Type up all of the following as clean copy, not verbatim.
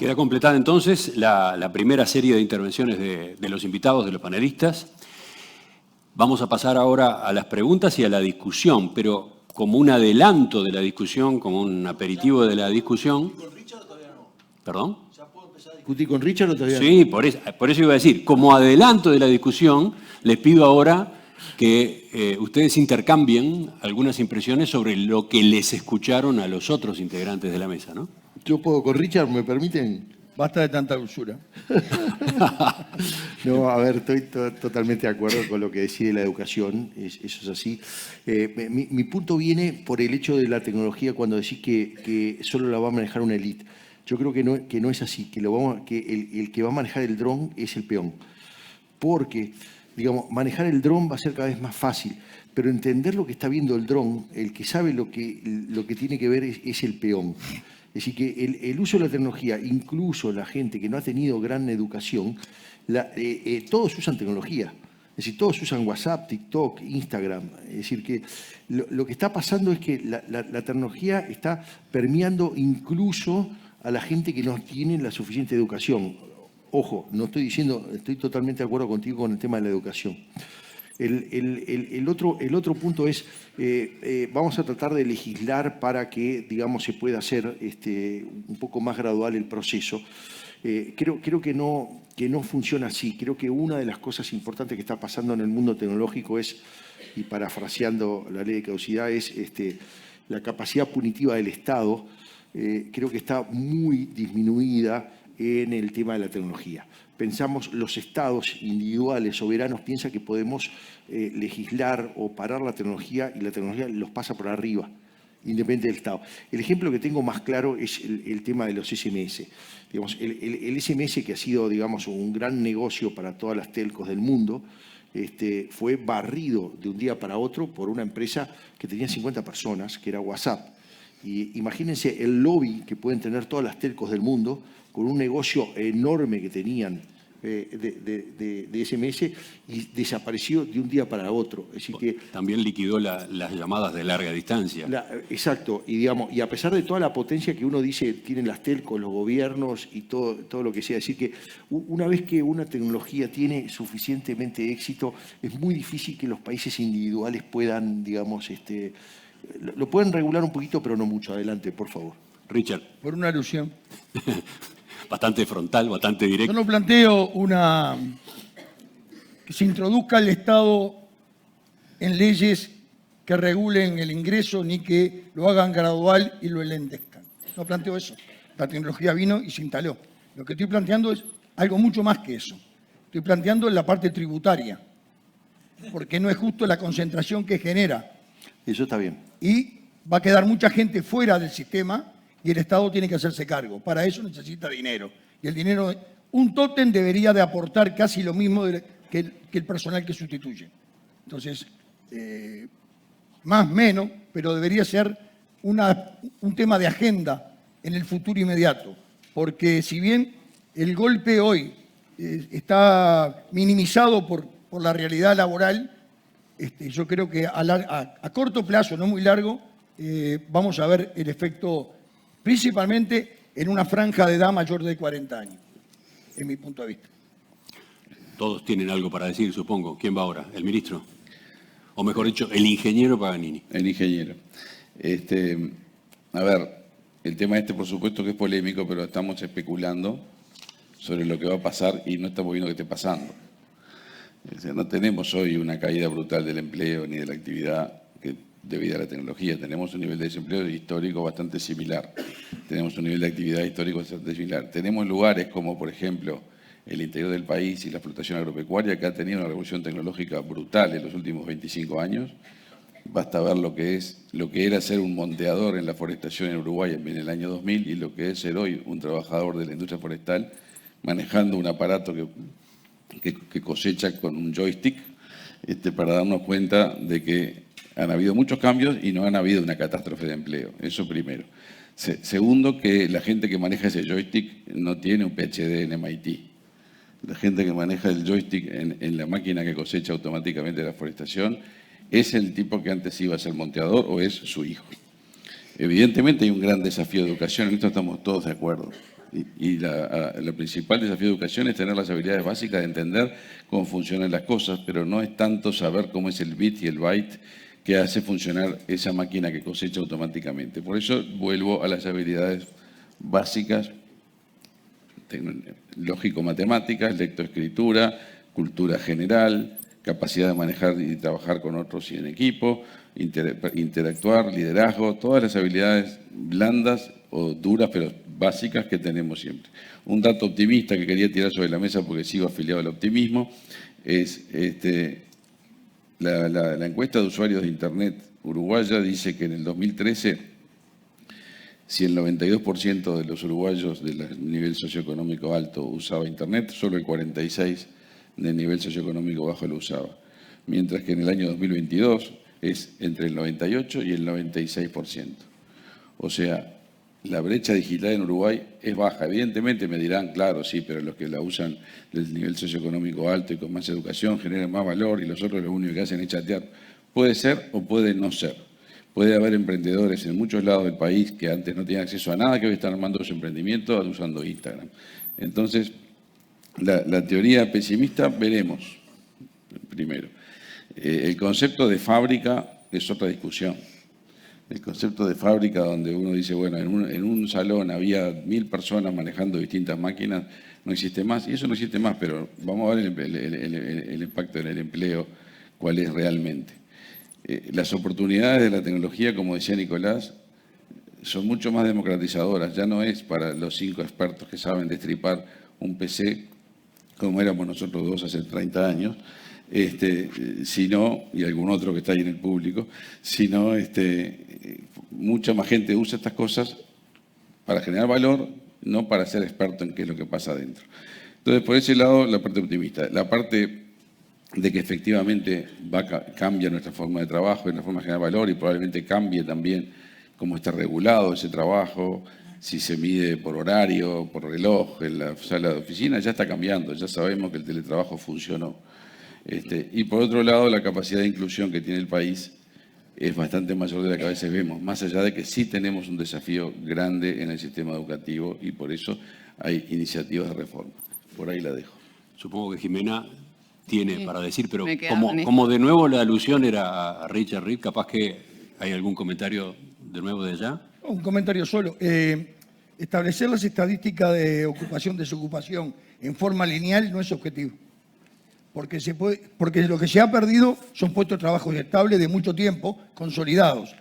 Queda completada entonces la primera serie de intervenciones de los invitados, de los panelistas. Vamos a pasar ahora a las preguntas y a la discusión, pero como un adelanto de la discusión, como un aperitivo de la discusión. ¿Con Richard o todavía no? ¿Perdón? ¿Ya puedo empezar a discutir con Richard o todavía no? Sí, por eso iba a decir, como adelanto de la discusión, les pido ahora que ustedes intercambien algunas impresiones sobre lo que les escucharon a los otros integrantes de la mesa, ¿no? ¿Yo puedo con Richard? ¿Me permiten? Basta de tanta usura. No, a ver, estoy totalmente de acuerdo con lo que decide la educación, eso es así. Mi punto viene por el hecho de la tecnología cuando decís que solo la va a manejar una élite. Yo creo que no es así, que el que va a manejar el dron es el peón. Porque, digamos, manejar el dron va a ser cada vez más fácil, pero entender lo que está viendo el dron, el que sabe lo que tiene que ver es el peón. Es decir, que el uso de la tecnología, incluso la gente que no ha tenido gran educación, todos usan tecnología. Es decir, todos usan WhatsApp, TikTok, Instagram. Es decir, que lo que está pasando es que la tecnología está permeando incluso a la gente que no tiene la suficiente educación. Ojo, no estoy diciendo, estoy totalmente de acuerdo contigo con el tema de la educación. El otro punto es, vamos a tratar de legislar para que, digamos, se pueda hacer un poco más gradual el proceso. Creo que no funciona así. Creo que una de las cosas importantes que está pasando en el mundo tecnológico es, y parafraseando la ley de caducidad, es la capacidad punitiva del Estado. Creo que está muy disminuida en el tema de la tecnología. Pensamos, los estados individuales, soberanos, piensan que podemos legislar o parar la tecnología y la tecnología los pasa por arriba, independiente del Estado. El ejemplo que tengo más claro es el tema de los SMS. Digamos, el SMS, que ha sido, digamos, un gran negocio para todas las telcos del mundo, fue barrido de un día para otro por una empresa que tenía 50 personas, que era WhatsApp. Y imagínense el lobby que pueden tener todas las telcos del mundo con un negocio enorme que tenían de SMS y desapareció de un día para otro. Es decir que, también liquidó las llamadas de larga distancia. Exacto. Y, digamos, y a pesar de toda la potencia que uno dice tienen las telcos, los gobiernos y todo lo que sea, es decir que una vez que una tecnología tiene suficientemente éxito, es muy difícil que los países individuales puedan, digamos, lo pueden regular un poquito, pero no mucho. Adelante, por favor. Richard. Por una alusión. Bastante frontal, bastante directo. Yo no planteo que se introduzca el Estado en leyes que regulen el ingreso ni que lo hagan gradual y lo enlentezcan. No planteo eso. La tecnología vino y se instaló. Lo que estoy planteando es algo mucho más que eso. Estoy planteando la parte tributaria, porque no es justo la concentración que genera. Eso está bien. Y va a quedar mucha gente fuera del sistema y el Estado tiene que hacerse cargo. Para eso necesita dinero. Y el dinero, un tótem debería de aportar casi lo mismo que el personal que sustituye. Entonces, más o menos, pero debería ser un tema de agenda en el futuro inmediato. Porque si bien el golpe hoy está minimizado por la realidad laboral, yo creo que a corto plazo, no muy largo, vamos a ver el efecto principalmente en una franja de edad mayor de 40 años, en mi punto de vista. Todos tienen algo para decir, supongo. ¿Quién va ahora? ¿El ministro? O mejor dicho, el ingeniero Paganini. El ingeniero. A ver, el tema por supuesto que es polémico, pero estamos especulando sobre lo que va a pasar y no estamos viendo que esté pasando. No tenemos hoy una caída brutal del empleo ni de la actividad debido a la tecnología. Tenemos un nivel de desempleo histórico bastante similar. Tenemos un nivel de actividad histórico bastante similar. Tenemos lugares como, por ejemplo, el interior del país y la explotación agropecuaria, que ha tenido una revolución tecnológica brutal en los últimos 25 años. Basta ver lo que era ser un monteador en la forestación en Uruguay en el año 2000 y lo que es ser hoy un trabajador de la industria forestal manejando un aparato que cosecha con un joystick, para darnos cuenta de que han habido muchos cambios y no han habido una catástrofe de empleo. Eso primero. Segundo, que la gente que maneja ese joystick no tiene un PhD en MIT. La gente que maneja el joystick en la máquina que cosecha automáticamente la forestación es el tipo que antes iba a ser monteador o es su hijo. Evidentemente hay un gran desafío de educación, en esto estamos todos de acuerdo. Y el principal desafío de educación es tener las habilidades básicas de entender cómo funcionan las cosas, pero no es tanto saber cómo es el bit y el byte que hace funcionar esa máquina que cosecha automáticamente. Por eso vuelvo a las habilidades básicas, lógico-matemáticas, lectoescritura, cultura general, capacidad de manejar y trabajar con otros y en equipo, interactuar, liderazgo, todas las habilidades blandas o duras, pero básicas que tenemos siempre. Un dato optimista que quería tirar sobre la mesa porque sigo afiliado al optimismo es la encuesta de usuarios de Internet uruguaya dice que en el 2013, si el 92% de los uruguayos del nivel socioeconómico alto usaba Internet, solo el 46% del nivel socioeconómico bajo lo usaba. Mientras que en el año 2022 es entre el 98% y el 96%. O sea, la brecha digital en Uruguay es baja. Evidentemente me dirán, claro, sí, pero los que la usan del nivel socioeconómico alto y con más educación generan más valor y los otros lo único que hacen es chatear. Puede ser o puede no ser. Puede haber emprendedores en muchos lados del país que antes no tenían acceso a nada, que hoy están armando su emprendimiento usando Instagram. Entonces, la teoría pesimista veremos, primero. El concepto de fábrica es otra discusión. El concepto de fábrica donde uno dice, bueno, en un salón había 1000 personas manejando distintas máquinas, no existe más. Y eso no existe más, pero vamos a ver el impacto en el empleo, cuál es realmente. Las oportunidades de la tecnología, como decía Nicolás, son mucho más democratizadoras. Ya no es para los 5 expertos que saben destripar un PC, como éramos nosotros dos hace 30 años, sino, y algún otro que está ahí en el público, sino mucha más gente usa estas cosas para generar valor, no para ser experto en qué es lo que pasa adentro. Entonces, por ese lado, la parte optimista. La parte de que efectivamente cambia nuestra forma de trabajo y nuestra forma de generar valor y probablemente cambie también cómo está regulado ese trabajo, si se mide por horario, por reloj, en la sala de oficina, ya está cambiando, ya sabemos que el teletrabajo funcionó. Y por otro lado, la capacidad de inclusión que tiene el país es bastante mayor de la que a veces vemos, más allá de que sí tenemos un desafío grande en el sistema educativo y por eso hay iniciativas de reforma. Por ahí la dejo. Supongo que Jimena tiene para decir, pero como como de nuevo la alusión era a Richard Reed, capaz que hay algún comentario de nuevo de allá. Un comentario solo. Establecer las estadísticas de ocupación-desocupación en forma lineal no es objetivo. Porque lo que se ha perdido son puestos de trabajo estables de mucho tiempo, consolidados.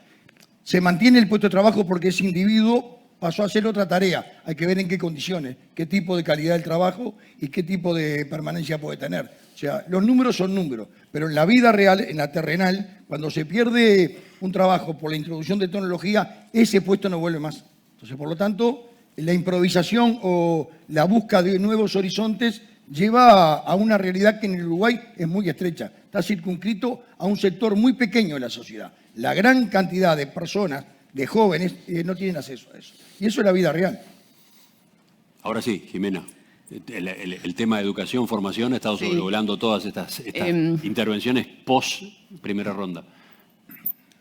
Se mantiene el puesto de trabajo porque ese individuo pasó a hacer otra tarea. Hay que ver en qué condiciones, qué tipo de calidad del trabajo y qué tipo de permanencia puede tener. O sea, los números son números, pero en la vida real, en la terrenal, cuando se pierde un trabajo por la introducción de tecnología, ese puesto no vuelve más. Entonces, por lo tanto, la improvisación o la búsqueda de nuevos horizontes lleva a una realidad que en el Uruguay es muy estrecha. Está circunscrito a un sector muy pequeño de la sociedad. La gran cantidad de personas, de jóvenes, no tienen acceso a eso. Y eso es la vida real. Ahora sí, Jimena. El tema de educación, formación, ha estado sobrevolando todas estas intervenciones post primera ronda.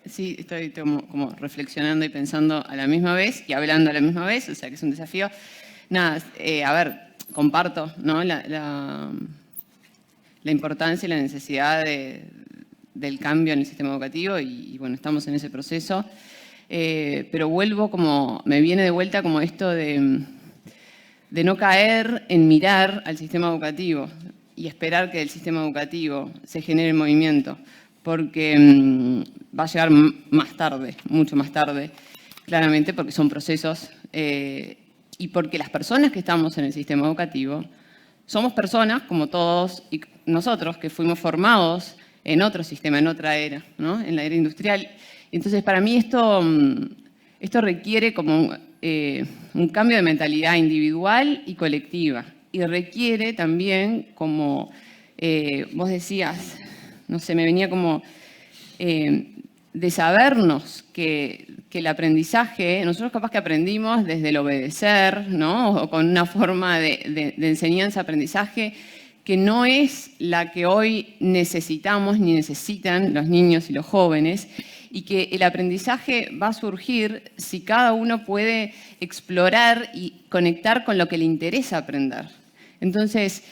Sí, estoy como reflexionando y pensando a la misma vez y hablando a la misma vez, o sea que es un desafío. Nada, a ver, comparto, ¿no? la importancia y la necesidad del cambio en el sistema educativo y bueno, estamos en ese proceso. Pero me viene de vuelta como esto de no caer en mirar al sistema educativo y esperar que el sistema educativo se genere movimiento, porque va a llegar más tarde, mucho más tarde, claramente, porque son procesos y porque las personas que estamos en el sistema educativo somos personas como todos y nosotros que fuimos formados en otro sistema, en otra era, ¿no? En la era industrial. Entonces, para mí esto requiere como un cambio de mentalidad individual y colectiva. Y requiere también, como vos decías, no sé, me venía como de sabernos que el aprendizaje, nosotros capaz que aprendimos desde el obedecer, ¿no? O con una forma de enseñanza-aprendizaje que no es la que hoy necesitamos ni necesitan los niños y los jóvenes, y que el aprendizaje va a surgir si cada uno puede explorar y conectar con lo que le interesa aprender. Entonces,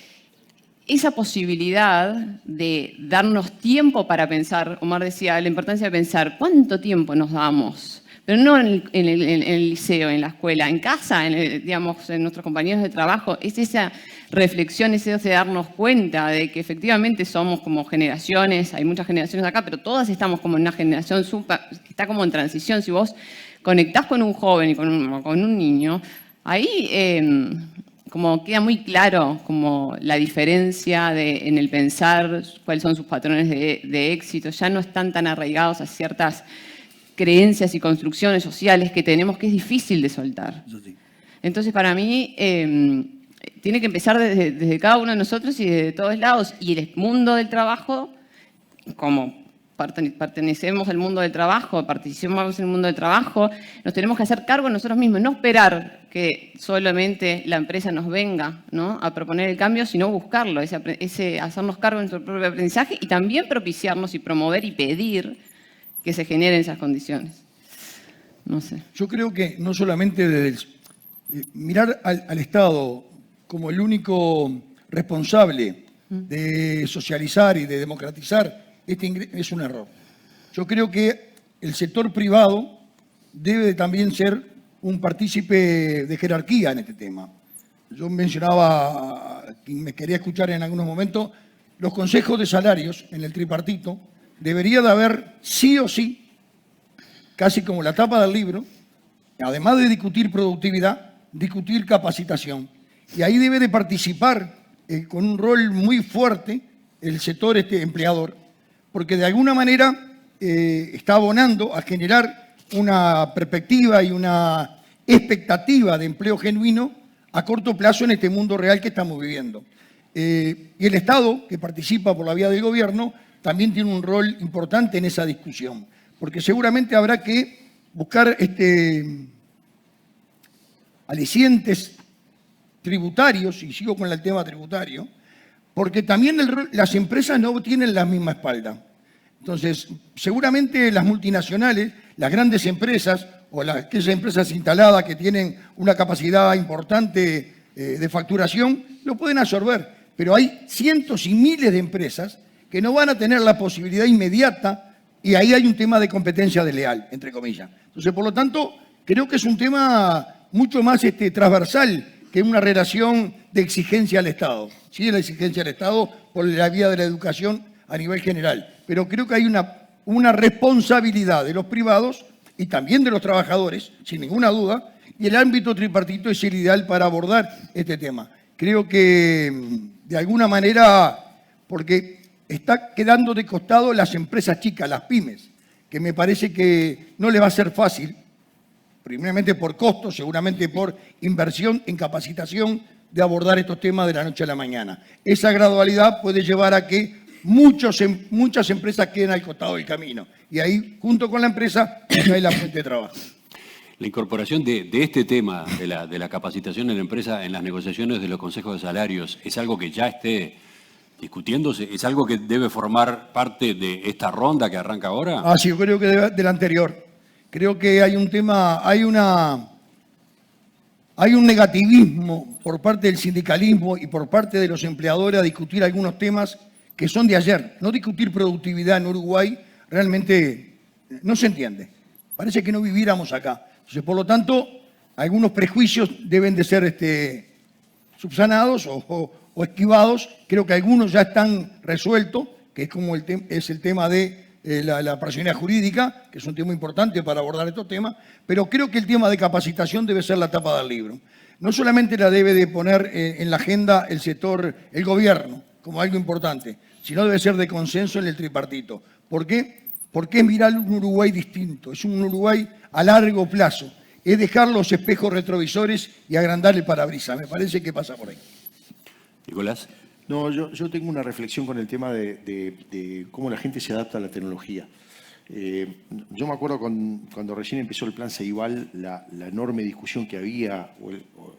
esa posibilidad de darnos tiempo para pensar, Omar decía, la importancia de pensar, ¿cuánto tiempo nos damos? Pero no en el liceo, en la escuela, en casa, digamos, en nuestros compañeros de trabajo. Es esa reflexión, es ese darnos cuenta de que efectivamente somos como generaciones, hay muchas generaciones acá, pero todas estamos como en una generación que está como en transición. Si vos conectás con un joven y con un niño, ahí como queda muy claro como la diferencia en el pensar, cuáles son sus patrones de éxito. Ya no están tan arraigados a ciertas creencias y construcciones sociales que tenemos, que es difícil de soltar. Entonces, para mí, tiene que empezar desde cada uno de nosotros y desde todos lados. Y el mundo del trabajo, como pertenecemos al mundo del trabajo, participamos en el mundo del trabajo, nos tenemos que hacer cargo nosotros mismos, no esperar que solamente la empresa nos venga, ¿no?, a proponer el cambio, sino buscarlo, hacernos cargo de nuestro propio aprendizaje y también propiciarnos y promover y pedir que se generen esas condiciones. No sé. Yo creo que no solamente mirar al Estado como el único responsable de socializar y de democratizar es un error. Yo creo que el sector privado debe también ser un partícipe de jerarquía en este tema. Yo mencionaba, quien me quería escuchar en algunos momentos, los consejos de salarios en el tripartito. Debería de haber sí o sí, casi como la tapa del libro, además de discutir productividad, discutir capacitación. Y ahí debe de participar con un rol muy fuerte el sector empleador, porque de alguna manera está abonando a generar una perspectiva y una expectativa de empleo genuino a corto plazo en este mundo real que estamos viviendo. Y el Estado, que participa por la vía del gobierno, también tiene un rol importante en esa discusión, porque seguramente habrá que buscar alicientes tributarios, y sigo con el tema tributario, porque también las empresas no tienen la misma espalda. Entonces, seguramente las multinacionales, las grandes empresas o aquellas empresas instaladas que tienen una capacidad importante de facturación, lo pueden absorber, pero hay cientos y miles de empresas que no van a tener la posibilidad inmediata, y ahí hay un tema de competencia desleal, entre comillas. Entonces, por lo tanto, creo que es un tema mucho más transversal que una relación de exigencia al Estado. Sí, la exigencia al Estado por la vía de la educación a nivel general, pero creo que hay una responsabilidad de los privados y también de los trabajadores, sin ninguna duda, y el ámbito tripartito es el ideal para abordar este tema. Creo que, de alguna manera, porque está quedando de costado las empresas chicas, las pymes, que me parece que no le va a ser fácil, primeramente por costos, seguramente por inversión en capacitación, de abordar estos temas de la noche a la mañana. Esa gradualidad puede llevar a que muchas empresas queden al costado del camino, y ahí, junto con la empresa, no hay la fuente de trabajo. La incorporación de este tema de la capacitación en la empresa en las negociaciones de los consejos de salarios es algo que ya esté discutiéndose, es algo que debe formar parte de esta ronda que arranca ahora. Sí, yo creo que del anterior. Creo que hay un tema, hay un negativismo por parte del sindicalismo y por parte de los empleadores a discutir algunos temas que son de ayer. No discutir productividad en Uruguay realmente no se entiende. Parece que no viviéramos acá. Entonces, por lo tanto, algunos prejuicios deben de ser subsanados o esquivados. Creo que algunos ya están resueltos, que es como es el tema de la personalidad jurídica, que es un tema importante para abordar estos temas, pero creo que el tema de capacitación debe ser la tapa del libro. No solamente la debe de poner en la agenda el sector, el gobierno, como algo importante, sino debe ser de consenso en el tripartito. ¿Por qué? Porque es mirar un Uruguay distinto, es un Uruguay a largo plazo, es dejar los espejos retrovisores y agrandar el parabrisas. Me parece que pasa por ahí. Nicolás. No, yo tengo una reflexión con el tema de cómo la gente se adapta a la tecnología. Yo me acuerdo cuando recién empezó el plan Ceibal, la enorme discusión que había,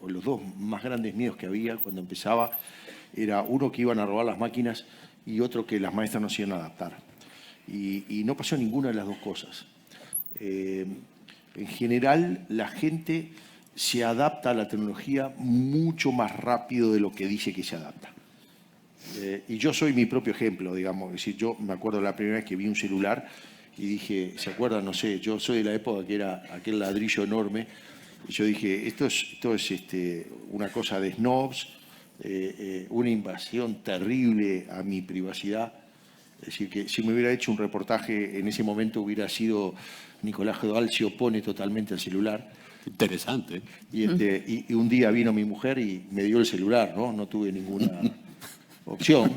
o los dos más grandes miedos que había cuando empezaba, era uno que iban a robar las máquinas y otro que las maestras no se iban a adaptar. y no pasó ninguna de las dos cosas. En general, la gente se adapta a la tecnología mucho más rápido de lo que dice que se adapta. Y yo soy mi propio ejemplo, digamos. Es decir, yo me acuerdo la primera vez que vi un celular y dije, ¿se acuerdan? No sé, yo soy de la época que era aquel ladrillo enorme. Y yo dije, esto es una cosa de snobs, una invasión terrible a mi privacidad. Es decir, que si me hubiera hecho un reportaje en ese momento hubiera sido Nicolás Gedal se opone totalmente al celular. Interesante. Y un día vino mi mujer y me dio el celular, ¿no? No tuve ninguna opción.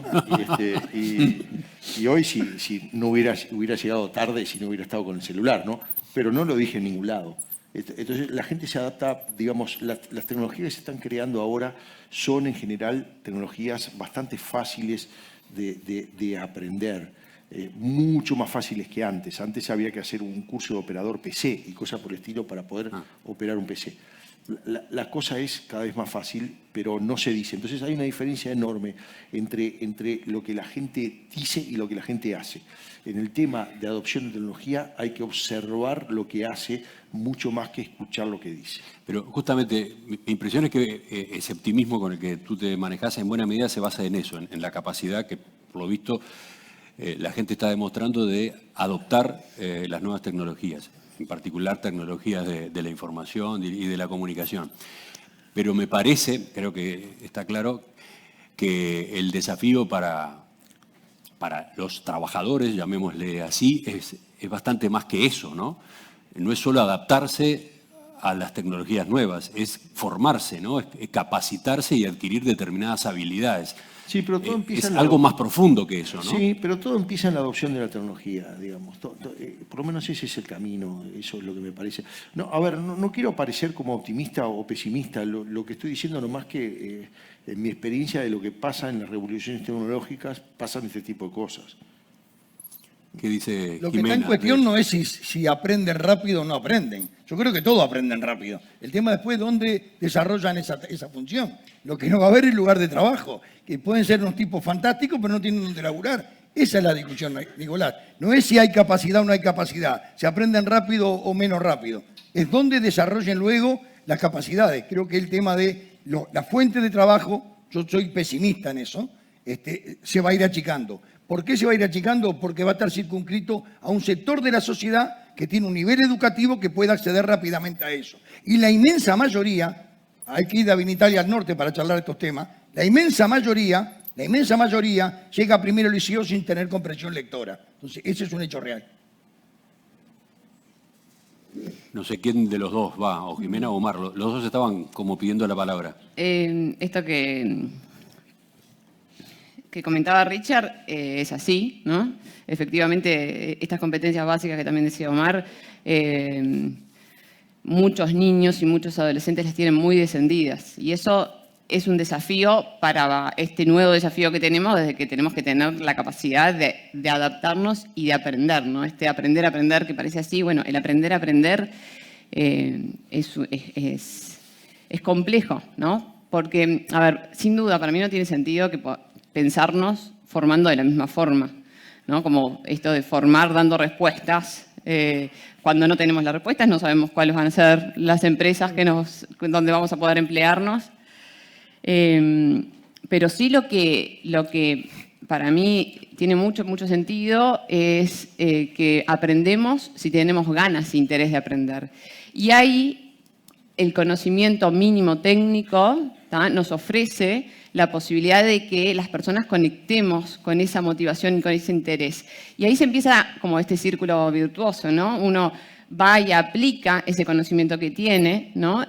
Y hoy si no hubiera llegado tarde, si no hubiera estado con el celular, ¿no? Pero no lo dije en ningún lado. Entonces la gente se adapta, digamos, las tecnologías que se están creando ahora son en general tecnologías bastante fáciles de aprender, mucho más fáciles que antes. Antes había que hacer un curso de operador PC y cosas por el estilo para poder operar un PC. La cosa es cada vez más fácil, pero no se dice. Entonces hay una diferencia enorme entre lo que la gente dice y lo que la gente hace. En el tema de adopción de tecnología hay que observar lo que hace mucho más que escuchar lo que dice. Pero justamente mi impresión es que ese optimismo con el que tú te manejas en buena medida se basa en eso, en la capacidad que, por lo visto, la gente está demostrando de adoptar las nuevas tecnologías, en particular tecnologías de la información y de la comunicación. Pero me parece, creo que está claro, que el desafío para los trabajadores, llamémosle así, es bastante más que eso, ¿no? No es solo adaptarse a las tecnologías nuevas, es formarse, ¿no? Es capacitarse y adquirir determinadas habilidades. Sí, pero todo empieza es algo más profundo que eso, ¿no? Sí, pero todo empieza en la adopción de la tecnología, digamos. Por lo menos ese es el camino, eso es lo que me parece. No, a ver, no quiero parecer como optimista o pesimista. Lo que estoy diciendo nomás que en mi experiencia de lo que pasa en las revoluciones tecnológicas pasan este tipo de cosas. ¿Qué dice Lo que Jimena? está en cuestión no es si aprenden rápido o no aprenden. Yo creo que todos aprenden rápido. El tema después es dónde desarrollan esa función. Lo que no va a haber es lugar de trabajo, que pueden ser unos tipos fantásticos, pero no tienen donde laburar. Esa es la discusión, Nicolás. No es si hay capacidad o no hay capacidad, si aprenden rápido o menos rápido. Es dónde desarrollen luego las capacidades. Creo que el tema de la fuente de trabajo, yo soy pesimista en eso, se va a ir achicando. ¿Por qué se va a ir achicando? Porque va a estar circunscrito a un sector de la sociedad que tiene un nivel educativo que pueda acceder rápidamente a eso. Y la inmensa mayoría, hay que ir de Avinitalia al norte para charlar estos temas, la inmensa mayoría llega primero al liceo sin tener comprensión lectora. Entonces, ese es un hecho real. No sé quién de los dos va, o Jimena o Omar. Los dos estaban como pidiendo la palabra. Esto que comentaba Richard es así, ¿no? Efectivamente, estas competencias básicas que también decía Omar, muchos niños y muchos adolescentes las tienen muy descendidas. Y eso es un desafío para este nuevo desafío que tenemos, desde que tenemos que tener la capacidad de adaptarnos y de aprender, ¿no? Aprender a aprender, que parece así. Bueno, el aprender a aprender es complejo, ¿no? Porque, a ver, sin duda, para mí no tiene sentido que pensarnos formando de la misma forma, ¿no? Como esto de formar dando respuestas. Cuando no tenemos las respuestas, no sabemos cuáles van a ser las empresas donde vamos a poder emplearnos. Pero sí lo que para mí tiene mucho sentido es que aprendemos si tenemos ganas e interés de aprender. Y ahí el conocimiento mínimo técnico nos ofrece la posibilidad de que las personas conectemos con esa motivación y con ese interés. Y ahí se empieza como este círculo virtuoso, ¿no? Uno va y aplica ese conocimiento que tiene, ¿no?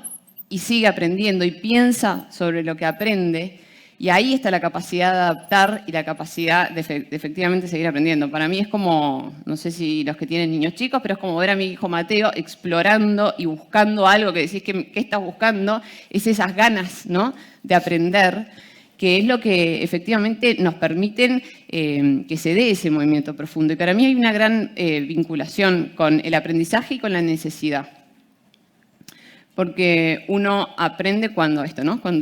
Y sigue aprendiendo y piensa sobre lo que aprende. Y ahí está la capacidad de adaptar y la capacidad de efectivamente seguir aprendiendo. Para mí es como, no sé si los que tienen niños chicos, pero es como ver a mi hijo Mateo explorando y buscando algo que decís, ¿qué estás buscando? Es esas ganas, ¿no?, de aprender, que es lo que efectivamente nos permiten que se dé ese movimiento profundo. Y para mí hay una gran vinculación con el aprendizaje y con la necesidad. Porque uno aprende cuando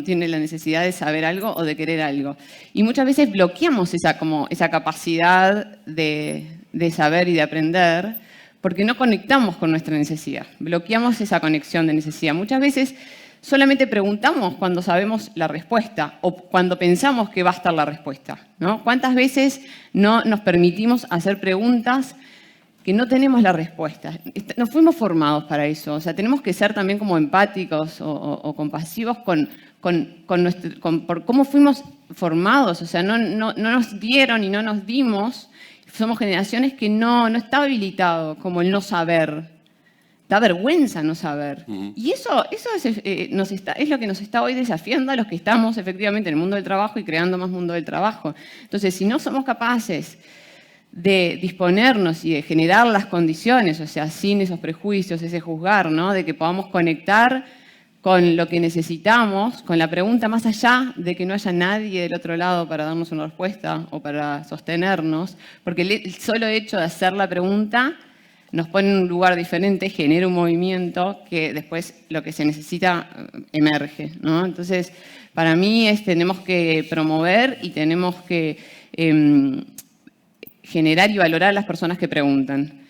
tiene la necesidad de saber algo o de querer algo. Y muchas veces bloqueamos esa capacidad de de saber y de aprender, porque no conectamos con nuestra necesidad, bloqueamos esa conexión de necesidad. Muchas veces solamente preguntamos cuando sabemos la respuesta o cuando pensamos que va a estar la respuesta, ¿no? ¿Cuántas veces no nos permitimos hacer preguntas que no tenemos la respuesta? No fuimos formados para eso. O sea, tenemos que ser también como empáticos o compasivos por cómo fuimos formados. O sea, no nos dieron y no nos dimos. Somos generaciones que no está habilitado como el no saber. Da vergüenza no saber. Y eso es lo que nos está hoy desafiando a los que estamos efectivamente en el mundo del trabajo y creando más mundo del trabajo. Entonces, si no somos capaces de disponernos y de generar las condiciones, o sea, sin esos prejuicios, ese juzgar, ¿no? De que podamos conectar con lo que necesitamos, con la pregunta más allá de que no haya nadie del otro lado para darnos una respuesta o para sostenernos, porque el solo hecho de hacer la pregunta nos pone en un lugar diferente, genera un movimiento que después lo que se necesita emerge, ¿no? Entonces, para mí tenemos que promover y tenemos que generar y valorar a las personas que preguntan.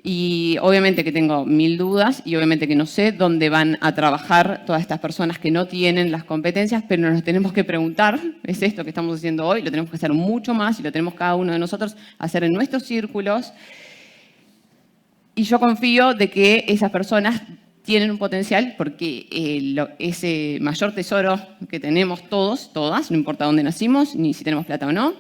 Y obviamente que tengo 1000 dudas y obviamente que no sé dónde van a trabajar todas estas personas que no tienen las competencias, pero nos tenemos que preguntar, es esto que estamos haciendo hoy, lo tenemos que hacer mucho más y lo tenemos cada uno de nosotros hacer en nuestros círculos. Y yo confío de que esas personas tienen un potencial porque ese mayor tesoro que tenemos todos, todas, no importa dónde nacimos, ni si tenemos plata o no,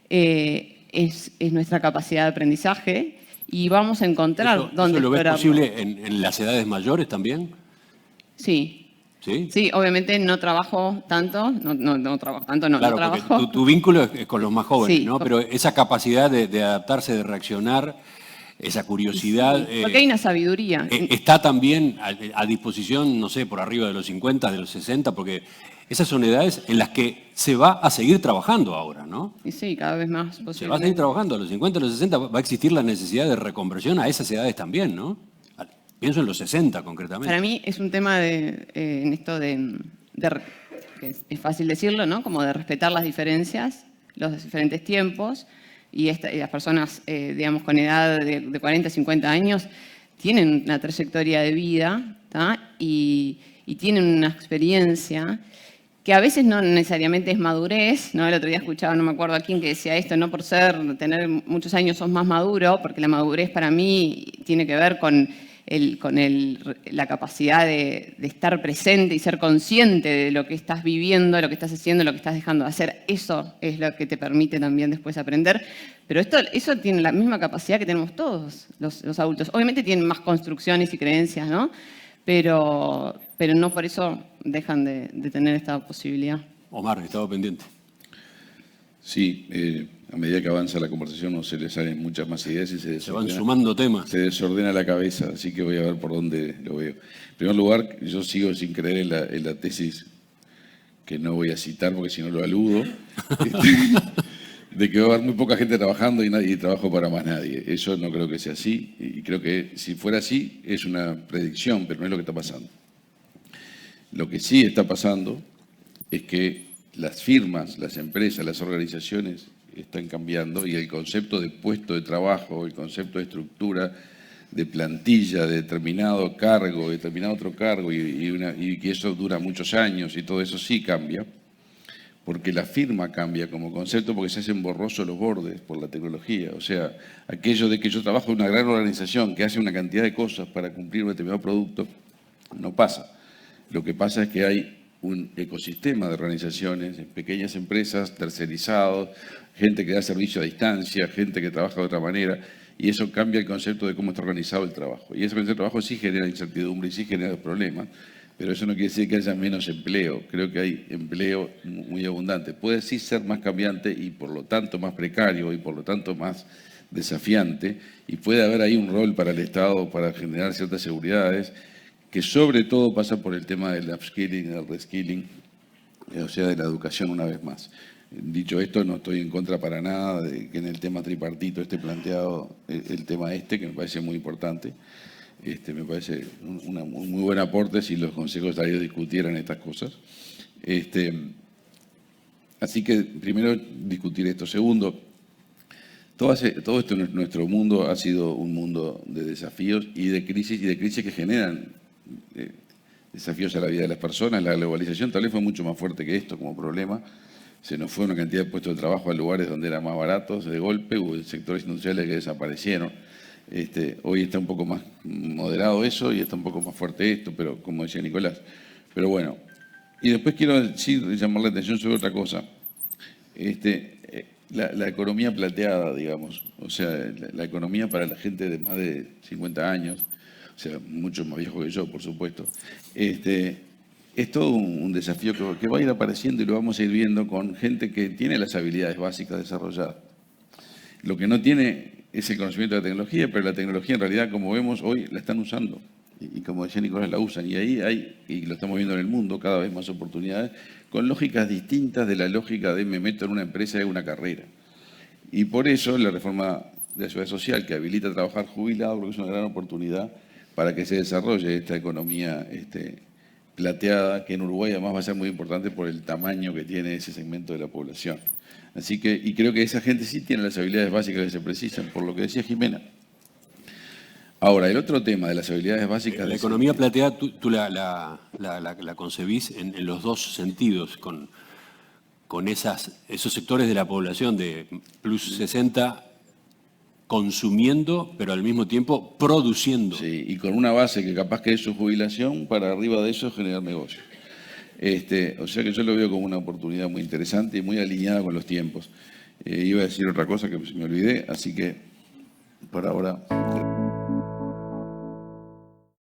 es nuestra capacidad de aprendizaje y vamos a encontrar dónde ¿Eso lo ves explorarlo. posible en las edades mayores también? Sí. ¿Sí? Sí, obviamente no trabajo tanto, no trabajo tanto, no Claro, trabajo. porque tu vínculo es con los más jóvenes, Sí, ¿no? Pero esa capacidad de adaptarse, de reaccionar, esa curiosidad... Sí, porque hay una sabiduría. Está también a disposición, no sé, por arriba de los 50, de los 60, porque esas son edades en las que se va a seguir trabajando ahora, ¿no? Y sí, cada vez más Se posible. va a seguir trabajando. A los 50, a los 60 va a existir la necesidad de reconversión a esas edades también, ¿no? Pienso en los 60 concretamente. Para mí es un tema en esto que es fácil decirlo, ¿no? Como de respetar las diferencias, los diferentes tiempos, y las personas, digamos, con edad de 40, 50 años, tienen una trayectoria de vida, ¿tá? Y tienen una experiencia que a veces no necesariamente es madurez, ¿no? El otro día escuchaba, no me acuerdo a quién, que decía esto, no por tener muchos años sos más maduro, porque la madurez para mí tiene que ver con la capacidad de estar presente y ser consciente de lo que estás viviendo, lo que estás haciendo, lo que estás dejando de hacer. Eso es lo que te permite también después aprender. Pero eso tiene la misma capacidad que tenemos todos los adultos. Obviamente tienen más construcciones y creencias, ¿no? Pero no por eso dejan de tener esta posibilidad. Omar, estaba pendiente. Sí, a medida que avanza la conversación no se le salen muchas más ideas y Se van sumando temas. se desordena la cabeza, así que voy a ver por dónde lo veo. En primer lugar, yo sigo sin creer en la tesis que no voy a citar porque si no lo aludo, de que va a haber muy poca gente trabajando y nadie trabajo para más nadie. Eso no creo que sea así y creo que si fuera así es una predicción, pero no es lo que está pasando. Lo que sí está pasando es que las firmas, las empresas, las organizaciones están cambiando y el concepto de puesto de trabajo, el concepto de estructura, de plantilla, de determinado cargo, de determinado otro cargo y que eso dura muchos años y todo eso sí cambia, porque la firma cambia como concepto porque se hacen borrosos los bordes por la tecnología. O sea, aquello de que yo trabajo en una gran organización que hace una cantidad de cosas para cumplir un determinado producto, no pasa. Lo que pasa es que hay un ecosistema de organizaciones, pequeñas empresas, tercerizados, gente que da servicio a distancia, gente que trabaja de otra manera, y eso cambia el concepto de cómo está organizado el trabajo. Y ese concepto de trabajo sí genera incertidumbre y sí genera problemas, pero eso no quiere decir que haya menos empleo. Creo que hay empleo muy abundante. Puede sí ser más cambiante y por lo tanto más precario y por lo tanto más desafiante, y puede haber ahí un rol para el Estado para generar ciertas seguridades, que sobre todo pasa por el tema del upskilling, del reskilling, o sea, de la educación una vez más. Dicho esto, no estoy en contra para nada de que en el tema tripartito esté planteado el tema que me parece muy importante. Me parece un muy buen aporte si los consejos de área discutieran estas cosas. Así que primero discutir esto. Segundo, todo esto, nuestro mundo ha sido un mundo de desafíos y de crisis que generan desafíos a la vida de las personas. La globalización tal vez fue mucho más fuerte que esto como problema. Se nos fue una cantidad de puestos de trabajo a lugares donde eran más baratos de golpe, hubo sectores industriales que desaparecieron. Hoy está un poco más moderado eso y está un poco más fuerte esto, pero como decía Nicolás. Pero bueno, y después quiero llamar la atención sobre otra cosa. La economía plateada, digamos, o sea, la economía para la gente de más de 50 años, o sea, mucho más viejo que yo, por supuesto, es todo un desafío que va a ir apareciendo y lo vamos a ir viendo con gente que tiene las habilidades básicas desarrolladas. Lo que no tiene es el conocimiento de la tecnología, pero la tecnología en realidad, como vemos hoy, la están usando. Y como decía Nicolás, la usan. Y ahí hay, y lo estamos viendo en el mundo, cada vez más oportunidades, con lógicas distintas de la lógica de me meto en una empresa y hago una carrera. Y por eso la reforma de la Seguridad Social, que habilita a trabajar jubilado, porque es una gran oportunidad para que se desarrolle esta economía plateada, que en Uruguay además va a ser muy importante por el tamaño que tiene ese segmento de la población. Así que, y creo que esa gente sí tiene las habilidades básicas que se precisan, por lo que decía Jimena. Ahora, el otro tema de las habilidades básicas... La economía plateada tú la concebís en los dos sentidos, con esos sectores de la población de plus 60 consumiendo, pero al mismo tiempo produciendo. Sí, y con una base que capaz que es su jubilación, para arriba de eso generar negocios. O sea que yo lo veo como una oportunidad muy interesante y muy alineada con los tiempos. Iba a decir otra cosa que me olvidé, así que por ahora...